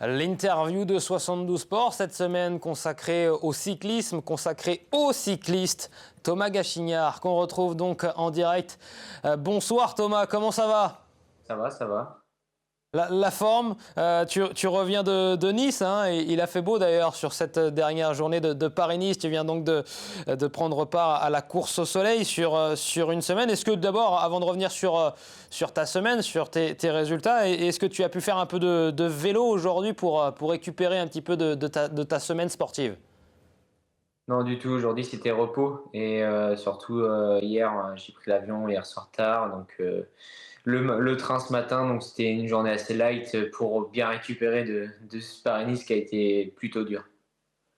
L'interview de 72 Sports cette semaine consacrée au cyclisme, consacrée aux cyclistes. Thomas Gachignard qu'on retrouve donc en direct. Bonsoir Thomas, comment ça va ? Ça va, ça va. La forme, tu reviens de Nice, hein, et il a fait beau d'ailleurs sur cette dernière journée de Paris-Nice. Tu viens donc de prendre part à la course au soleil sur une semaine. Est-ce que d'abord, avant de revenir sur ta semaine, sur tes résultats, est-ce que tu as pu faire un peu de vélo aujourd'hui pour récupérer un petit peu de ta semaine sportive ? Non, du tout. Aujourd'hui, c'était repos. Et surtout, hier, j'ai pris l'avion hier soir tard. Donc, le train ce matin. Donc, c'était une journée assez light pour bien récupérer de ce Paris-Nice qui a été plutôt dur.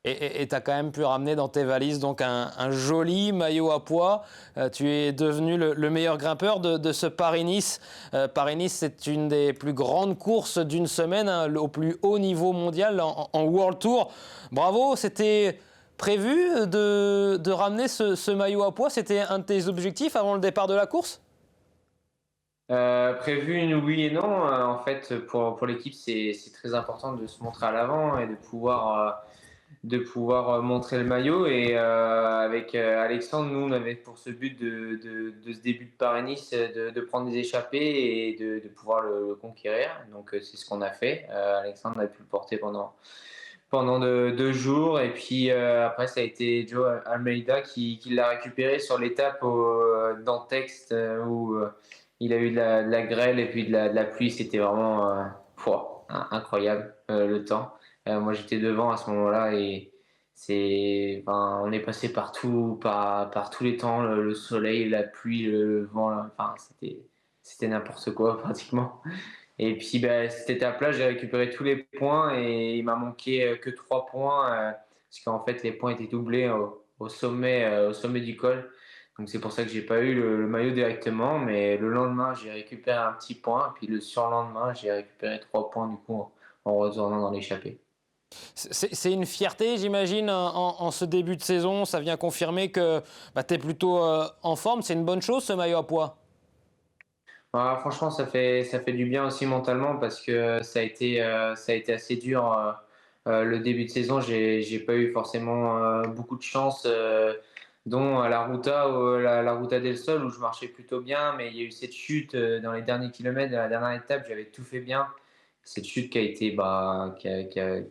Et tu as quand même pu ramener dans tes valises donc un joli maillot à pois. Tu es devenu le meilleur grimpeur de ce Paris-Nice. Paris-Nice, c'est une des plus grandes courses d'une semaine, hein, au plus haut niveau mondial en World Tour. Bravo, c'était prévu de ramener ce maillot à pois. C'était un de tes objectifs avant le départ de la course ? Prévu, oui et non. En fait, pour l'équipe, c'est très important de se montrer à l'avant et de pouvoir montrer le maillot. Et avec Alexandre, nous, on avait pour ce but de ce début de Paris-Nice de prendre des échappées et de pouvoir le conquérir. Donc, c'est ce qu'on a fait. Alexandre a pu le porter pendant 2 jours. Et puis après, ça a été Joe Almeida qui l'a récupéré sur l'étape d'Antex où il a eu de la grêle et puis de la pluie. C'était vraiment incroyable le temps. Moi, j'étais devant à ce moment-là et on est passé partout, par tous les temps, le soleil, la pluie, le vent. Enfin, c'était n'importe quoi pratiquement. Et puis, cette étape-là, j'ai récupéré tous les points et il m'a manqué que 3 points parce qu'en fait, les points étaient doublés au sommet du col. Donc, c'est pour ça que j'ai pas eu le maillot directement. Mais le lendemain, j'ai récupéré un petit point. Puis le surlendemain, j'ai récupéré 3 points du coup en retournant dans l'échappée. C'est une fierté, j'imagine, en ce début de saison. Ça vient confirmer que tu es plutôt en forme. C'est une bonne chose, ce maillot à pois. Franchement, ça fait du bien aussi mentalement parce que ça a été assez dur le début de saison. J'ai pas eu forcément beaucoup de chance, dont à la Ruta, la Ruta del Sol où je marchais plutôt bien, mais il y a eu cette chute dans les derniers kilomètres de la dernière étape. J'avais tout fait bien. Cette chute qui a été,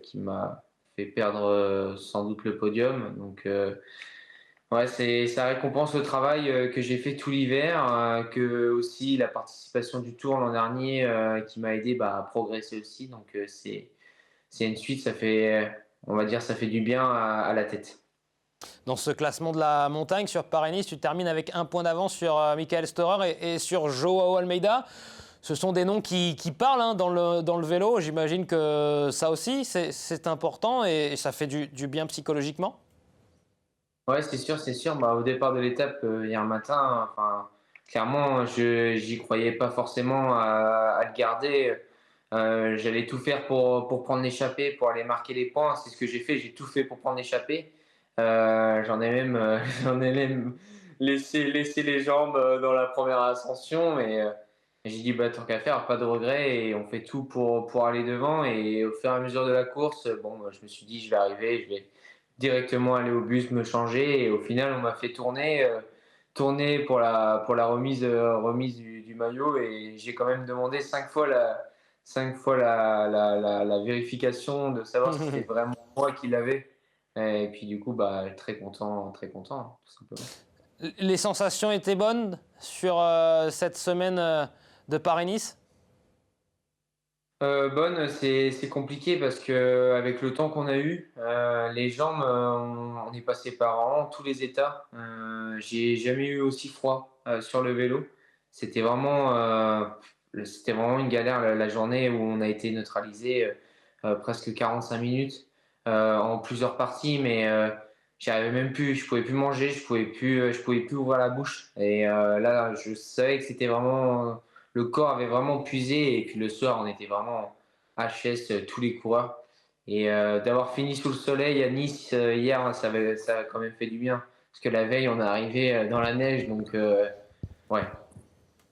qui m'a fait perdre sans doute le podium. Donc, ouais, ça récompense le travail que j'ai fait tout l'hiver, que aussi la participation du Tour l'an dernier qui m'a aidé à progresser aussi. Donc c'est une suite, on va dire, ça fait du bien à la tête. Dans ce classement de la montagne sur Paris-Nice, tu termines avec 1 point d'avance sur Michael Storer et sur Joao Almeida. Ce sont des noms qui parlent, hein, dans le vélo. J'imagine que ça aussi, c'est important et ça fait du bien psychologiquement. Ouais, c'est sûr, c'est sûr. Au départ de l'étape hier matin, enfin, clairement, j'y croyais pas forcément à le garder. J'allais tout faire pour prendre l'échappée, pour aller marquer les points. C'est ce que j'ai fait. J'ai tout fait pour prendre l'échappée. J'en ai même laissé les jambes dans la première ascension, mais j'ai dit tant qu'à faire, pas de regrets et on fait tout pour aller devant. Et au fur et à mesure de la course, je me suis dit je vais arriver, je vais directement aller au bus, me changer. Et au final, on m'a fait tourner pour la remise du maillot. Et j'ai quand même demandé 5 fois la vérification de savoir si c'était vraiment moi qui l'avais. Et puis du coup, très content, tout simplement. Les sensations étaient bonnes sur cette semaine de Paris-Nice ? Bonne, c'est compliqué parce que avec le temps qu'on a eu, les jambes, on est passé par vraiment tous les états. J'ai jamais eu aussi froid sur le vélo. C'était vraiment une galère la journée où on a été neutralisé presque 45 minutes en plusieurs parties, mais j'y arrivais même plus. Je pouvais plus manger, je pouvais plus ouvrir la bouche. Et là, je savais que c'était vraiment le corps avait vraiment puisé et puis le soir on était vraiment HS tous les coureurs et d'avoir fini sous le soleil à Nice hier ça a quand même fait du bien parce que la veille on est arrivé dans la neige donc ouais,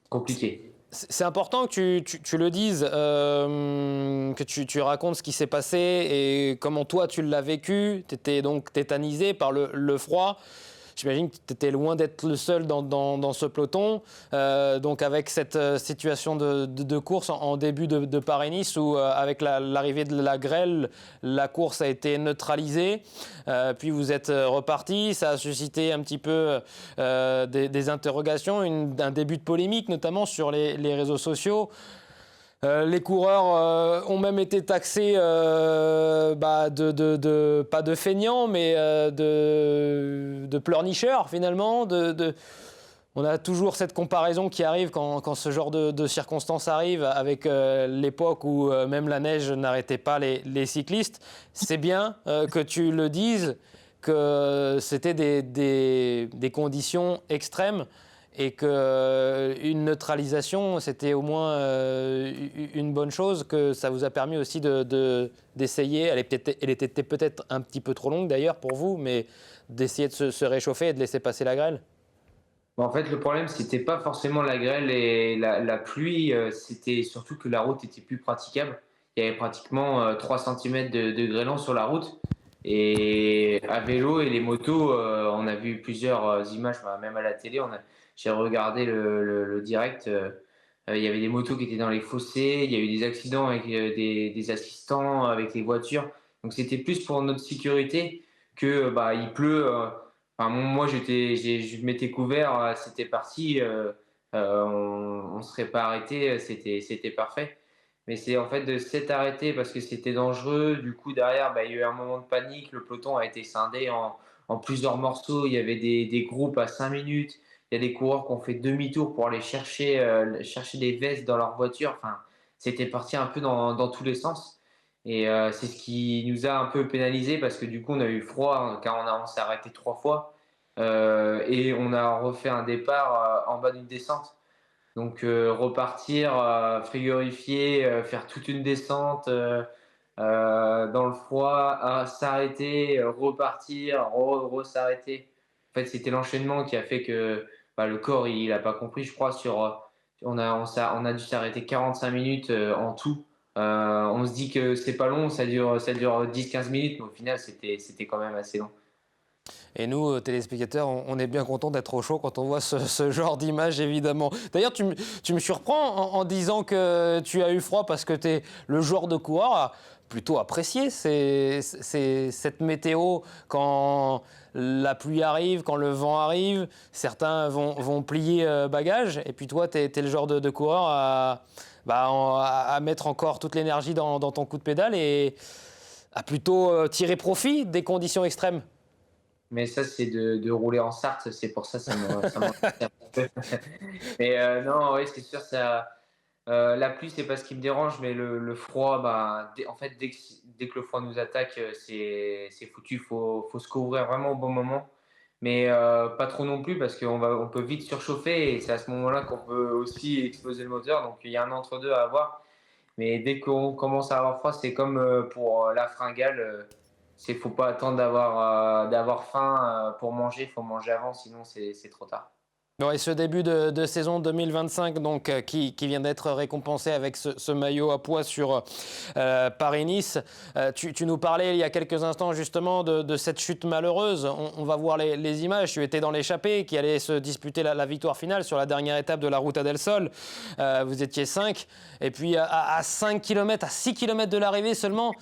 compliqué. C'est important que tu le dises, que tu racontes ce qui s'est passé et comment toi tu l'as vécu. Tu étais donc tétanisé par le froid. J'imagine que tu étais loin d'être le seul dans ce peloton. Donc avec cette situation de course en début de Paris-Nice où avec l'arrivée de la grêle, la course a été neutralisée. Puis vous êtes reparti. Ça a suscité un petit peu des interrogations, un début de polémique notamment sur les réseaux sociaux. Les coureurs ont même été taxés pas de feignants, mais de pleurnicheurs finalement. On a toujours cette comparaison qui arrive quand ce genre de circonstances arrivent avec l'époque où même la neige n'arrêtait pas les cyclistes. C'est bien que tu le dises, que c'était des conditions extrêmes. Et qu'une neutralisation, c'était au moins une bonne chose, que ça vous a permis aussi d'essayer, elle était peut-être un petit peu trop longue d'ailleurs pour vous, mais d'essayer de se réchauffer et de laisser passer la grêle. En fait, le problème, c'était pas forcément la grêle et la pluie, c'était surtout que la route était plus praticable. Il y avait pratiquement 3 cm de grêlons sur la route. Et à vélo et les motos, on a vu plusieurs images, même à la télé. J'ai regardé le direct. Il y avait des motos qui étaient dans les fossés. Il y a eu des accidents avec des assistants, avec les voitures. Donc c'était plus pour notre sécurité que il pleut. Enfin, moi, je m'étais couvert, c'était parti. On serait pas arrêté, c'était parfait. Mais c'est en fait de s'être arrêté parce que c'était dangereux. Du coup, derrière, il y a eu un moment de panique. Le peloton a été scindé en plusieurs morceaux. Il y avait des groupes à 5 minutes. Il y a des coureurs qui ont fait demi-tour pour aller chercher des vestes dans leur voiture. Enfin, c'était parti un peu dans tous les sens. Et c'est ce qui nous a un peu pénalisé parce que du coup, on a eu froid car on s'est arrêté 3 fois. Et on a refait un départ en bas d'une descente. Donc repartir, frigorifier, faire toute une descente dans le froid, s'arrêter, repartir, s'arrêter. En fait, c'était l'enchaînement qui a fait que le corps, il n'a pas compris, je crois, on a dû s'arrêter 45 minutes en tout. On se dit que c'est pas long, ça dure 10-15 minutes, mais au final, c'était quand même assez long. Et nous, téléspectateurs, on est bien content d'être au chaud quand on voit ce genre d'image, évidemment. D'ailleurs, tu me surprends en disant que tu as eu froid parce que tu es le genre de coureur à plutôt apprécier cette météo quand la pluie arrive, quand le vent arrive. Certains vont plier bagages. Et puis toi, tu es le genre de coureur à mettre encore toute l'énergie dans ton coup de pédale et à plutôt tirer profit des conditions extrêmes. Mais ça, c'est de rouler en Sarthe, c'est pour ça m'intéresse un peu. Mais non, oui, c'est sûr, la pluie, c'est pas ce qui me dérange, mais le froid, en fait, dès que le froid nous attaque, c'est foutu. Faut se couvrir vraiment au bon moment, mais pas trop non plus parce on peut vite surchauffer et c'est à ce moment-là qu'on peut aussi exploser le moteur. Donc il y a un entre-deux à avoir. Mais dès qu'on commence à avoir froid, c'est comme pour la fringale. Faut pas attendre d'avoir faim pour manger. Faut manger avant, sinon c'est trop tard. Ouais, ce début de saison 2025 donc, qui vient d'être récompensé avec ce maillot à pois sur Paris-Nice. Tu nous parlais il y a quelques instants justement de cette chute malheureuse. On va voir les images. Tu étais dans l'échappée qui allait se disputer la victoire finale sur la dernière étape de la Ruta del Sol. Vous étiez 5. Et puis à 5 km, à 6 km de l'arrivée seulement,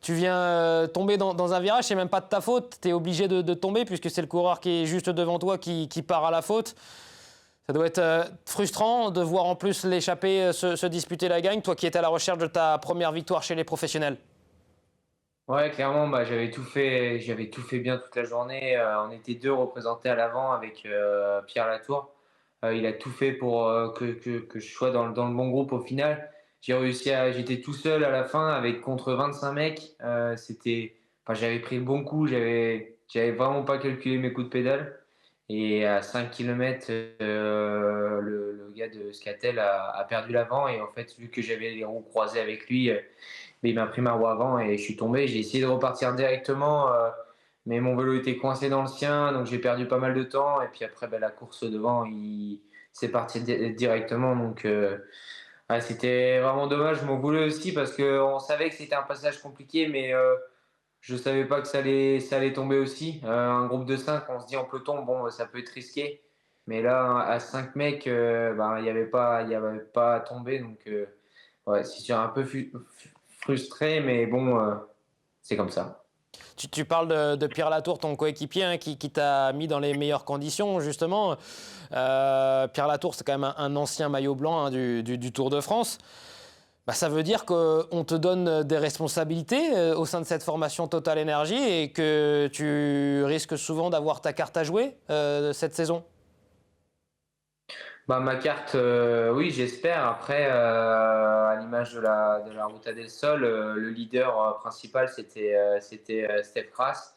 tu viens tomber dans un virage. C'est même pas de ta faute. Tu es obligé de tomber puisque c'est le coureur qui est juste devant toi qui part à la faute. Ça doit être frustrant de voir en plus l'échappée se disputer la gagne, toi qui étais à la recherche de ta première victoire chez les professionnels. Ouais, clairement, j'avais tout fait bien toute la journée. On était 2 représentés à l'avant avec Pierre Latour. Il a tout fait pour que je sois dans le bon groupe au final. J'étais tout seul à la fin avec contre 25 mecs. J'avais pris le bon coup, j'avais vraiment pas calculé mes coups de pédale. Et à 5 km, le gars de Scatel a perdu l'avant. Et en fait, vu que j'avais les roues croisées avec lui, il m'a pris ma roue avant et je suis tombé. J'ai essayé de repartir directement, mais mon vélo était coincé dans le sien. Donc j'ai perdu pas mal de temps. Et puis après, la course devant, c'est parti directement. Donc, ouais, c'était vraiment dommage. Je m'en voulais aussi parce qu'on savait que c'était un passage compliqué, mais je savais pas que ça allait tomber aussi. Un groupe de 5, on se dit en peloton, bon, ça peut être risqué. Mais là, à 5 mecs, ben, il y avait pas à tomber. Donc, ouais, c'est sûr, un peu frustré, mais bon, c'est comme ça. Tu parles de Pierre Latour, ton coéquipier, hein, qui t'a mis dans les meilleures conditions, justement. Pierre Latour, c'est quand même un ancien maillot blanc, hein, du Tour de France. Bah, ça veut dire qu'on te donne des responsabilités au sein de cette formation Total Energy et que tu risques souvent d'avoir ta carte à jouer cette saison. Bah, ma carte, oui, j'espère. Après, à l'image de la Ruta del Sol, le leader principal, c'était Steph Kras.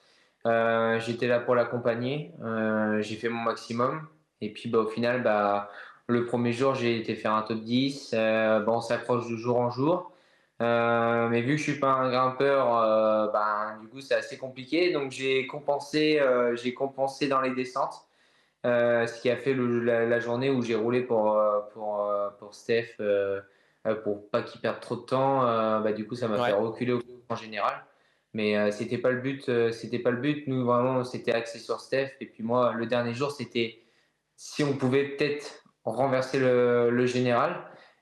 J'étais là pour l'accompagner. J'ai fait mon maximum. Et puis, bah, au final, bah, le premier jour, j'ai été faire un top 10. Bah, on s'approche de jour en jour. Mais vu que je suis pas un grimpeur, bah, du coup, c'est assez compliqué. Donc, j'ai compensé dans les descentes. Ce qui a fait la journée où j'ai roulé pour Steph, pour pas qu'il perde trop de temps. Bah, du coup, ça m'a fait Ouais. reculer en général. Mais c'était pas le but. C'était pas le but. Nous, vraiment, on s'était axé sur Steph. Et puis moi, le dernier jour, c'était si on pouvait peut-être renverser le général.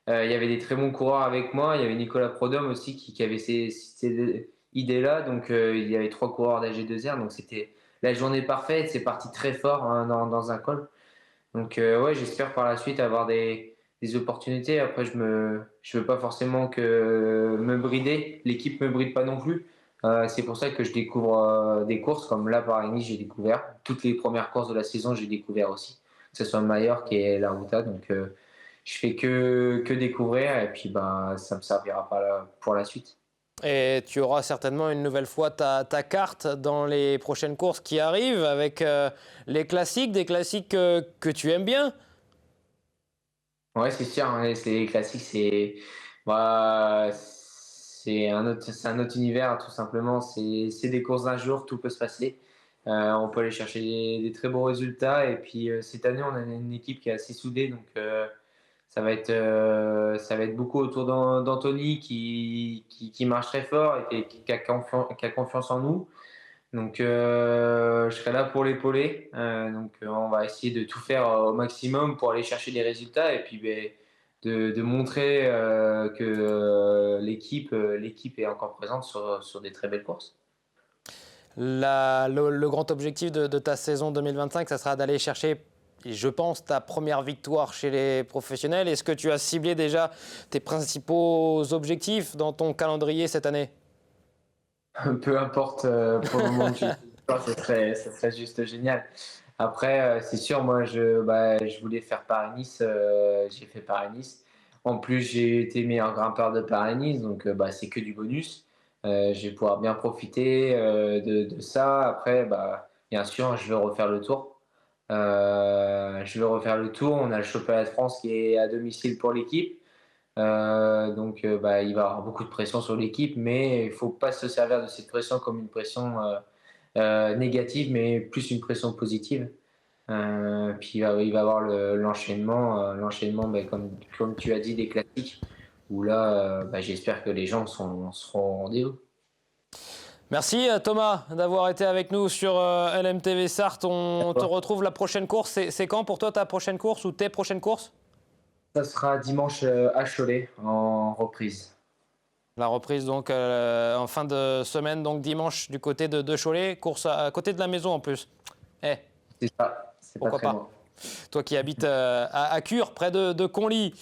Il y avait des très bons coureurs avec moi. Il y avait Nicolas Prodhomme aussi qui avait ces idées-là. Donc, il y avait 3 coureurs d'AG2R. Donc, c'était la journée parfaite. C'est parti très fort, hein, dans un col. Donc, ouais, j'espère par la suite avoir des opportunités. Après, je veux pas forcément me brider. L'équipe me bride pas non plus. C'est pour ça que je découvre des courses comme là, par Nice, j'ai découvert. Toutes les premières courses de la saison, j'ai découvert aussi. Que ce soit Mallorca et la Ruta. Donc, je fais que découvrir et puis bah, ça me servira pas pour la suite. Et tu auras certainement une nouvelle fois ta carte dans les prochaines courses qui arrivent avec les classiques, des classiques que tu aimes bien. Ouais, c'est sûr, hein, c'est classique, bah, c'est un autre univers tout simplement. C'est des courses d'un jour, tout peut se passer. On peut aller chercher des très beaux résultats et puis cette année on a une équipe qui est assez soudée, donc ça va être beaucoup autour d'Anthony qui marche très fort et qui a confiance en nous. Donc, je serai là pour l'épauler. Donc, on va essayer de tout faire au maximum pour aller chercher des résultats et puis ben, de montrer que l'équipe est encore présente sur des très belles courses. Le grand objectif de ta saison 2025, ça sera d'aller chercher, je pense, ta première victoire chez les professionnels. Est-ce que tu as ciblé déjà tes principaux objectifs dans ton calendrier cette année? Peu importe pour le moment que j'ai ça serait juste génial. Après, c'est sûr, moi, je voulais faire Paris-Nice. J'ai fait Paris-Nice. En plus, j'ai été meilleur grimpeur de Paris-Nice, donc bah, c'est que du bonus. Je vais pouvoir bien profiter de ça. Après, bah, bien sûr, je veux refaire le tour. Je veux refaire le tour. On a le championnat de France qui est à domicile pour l'équipe. Donc, bah, il va y avoir beaucoup de pression sur l'équipe, mais il ne faut pas se servir de cette pression comme une pression négative, mais plus une pression positive. Puis il va y avoir l'enchaînement bah, comme tu as dit, des classiques, où là, bah, j'espère que les gens seront au rendez-vous. Merci Thomas d'avoir été avec nous sur LMTV Sarthe. On te retrouve la prochaine course. C'est quand pour toi ta prochaine course ou tes prochaines courses? Ça sera dimanche à Cholet en reprise. La reprise donc en fin de semaine, donc dimanche du côté de Cholet, course à côté de la maison en plus. Eh, C'est ça, c'est pas pourquoi très pas? loin. Toi qui habites à Cure, près de Conly.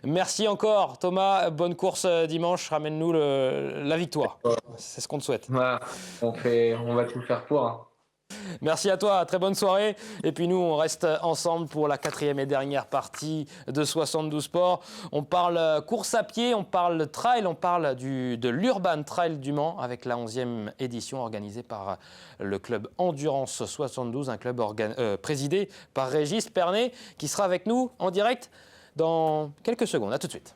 Merci encore Thomas, bonne course dimanche, ramène-nous la victoire. C'est ce qu'on te souhaite. Voilà, on va tout faire pour, hein. Merci à toi, très bonne soirée. Et puis nous, on reste ensemble pour la 4e et dernière partie de 72 Sports. On parle course à pied, on parle trail, on parle de l'Urban Trail du Mans avec la 11e édition organisée par le club Endurance 72, un club présidé par Régis Pernet qui sera avec nous en direct dans quelques secondes. À tout de suite.